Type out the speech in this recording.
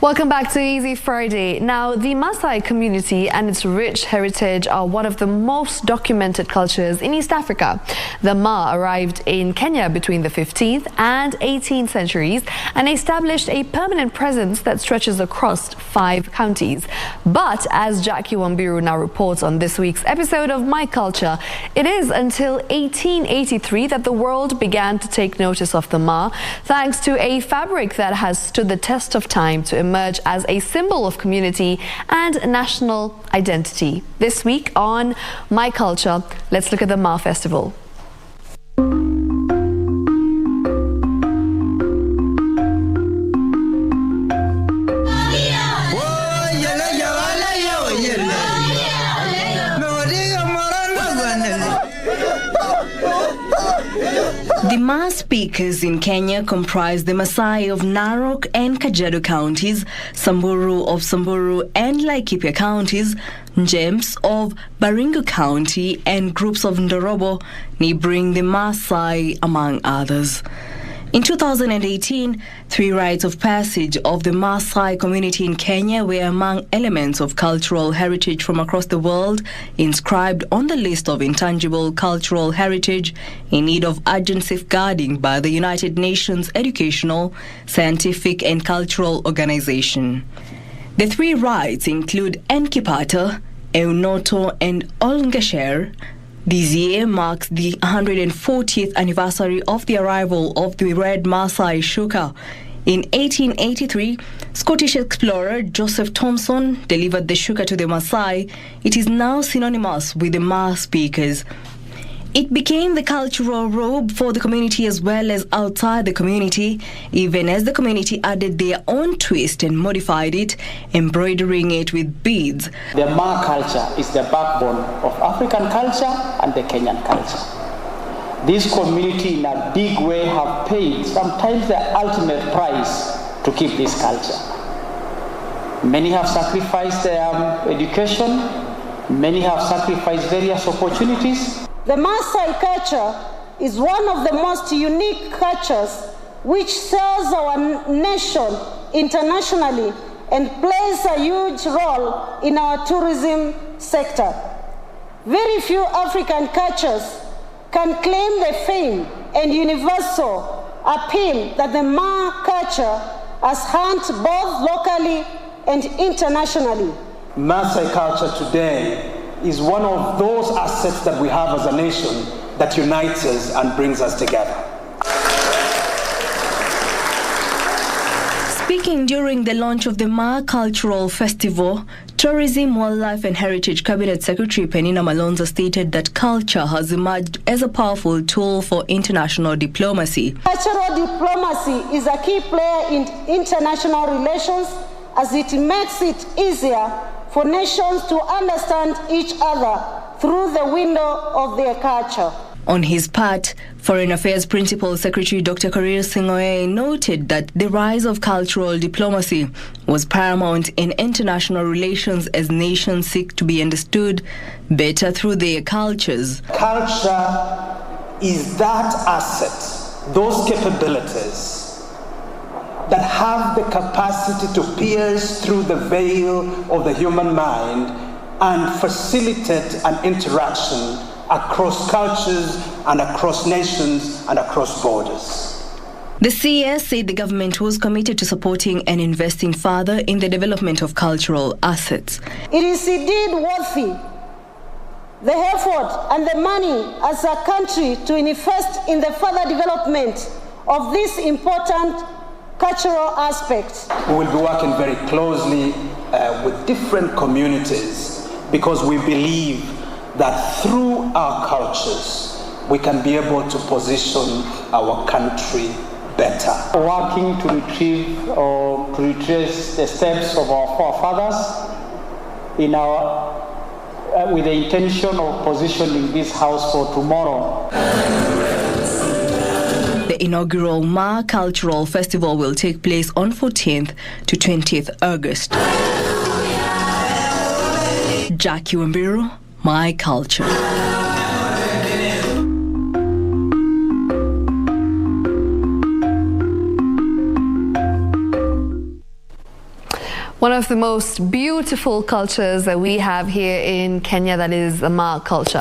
Welcome back to Easy Friday. Now, the Maasai community and its rich heritage are one of the most documented cultures in East Africa. The Ma arrived in Kenya between the 15th and 18th centuries and established a permanent presence that stretches across 5 counties. But as Jacky Wambiru now reports on this week's episode of My Culture, it is until 1883 that the world began to take notice of the Ma, thanks to a fabric that has stood the test of time to emerge as a symbol of community and national identity. This week on My Culture, let's look at the Ma Festival. The Ma speakers in Kenya comprise the Maasai of Narok and Kajiado counties, Samburu of Samburu and Laikipia counties, Njems of Baringo County, and groups of Ndorobo neighboring the Maasai, among others. In 2018, 3 rites of passage of the Maasai community in Kenya were among elements of cultural heritage from across the world, inscribed on the list of intangible cultural heritage in need of urgent safeguarding by the United Nations Educational, Scientific and Cultural Organization. The 3 rites include Enkipata, Eunoto and Olngesher. This year marks the 140th anniversary of the arrival of the red Maasai shuka. In 1883, Scottish explorer Joseph Thomson delivered the shuka to the Maasai. It is now synonymous with the Ma speakers. It became the cultural robe for the community as well as outside the community, even as the community added their own twist and modified it, embroidering it with beads. The Ma culture is the backbone of African culture and the Kenyan culture. This community in a big way have paid sometimes the ultimate price to keep this culture. Many have sacrificed their education, many have sacrificed various opportunities. The Maasai culture is one of the most unique cultures which serves our nation internationally and plays a huge role in our tourism sector. Very few African cultures can claim the fame and universal appeal that the Ma culture has earned both locally and internationally. Maasai culture today is one of those assets that we have as a nation that unites us and brings us together. Speaking during the launch of the Ma Cultural Festival, Tourism, Wildlife and Heritage Cabinet Secretary Penina Malonza stated that culture has emerged as a powerful tool for international diplomacy. Cultural diplomacy is a key player in international relations as it makes it easier for nations to understand each other through the window of their culture. On his part, Foreign Affairs Principal Secretary Dr. Korir Sing'oei noted that the rise of cultural diplomacy was paramount in international relations as nations seek to be understood better through their cultures. Culture is that asset, those capabilities that have the capacity to pierce through the veil of the human mind and facilitate an interaction across cultures and across nations and across borders. The CS said the government was committed to supporting and investing further in the development of cultural assets. It is indeed worthy the effort and the money as a country to invest in the further development of this important cultural aspects. We will be working very closely with different communities because we believe that through our cultures we can be able to position our country better. Working to retrieve or to retrace the steps of our forefathers in our with the intention of positioning this house for tomorrow. The inaugural Ma Cultural Festival will take place on 14th to 20th August. Jacky Wambiru, My Culture. One of the most beautiful cultures that we have here in Kenya, that is the Maa culture.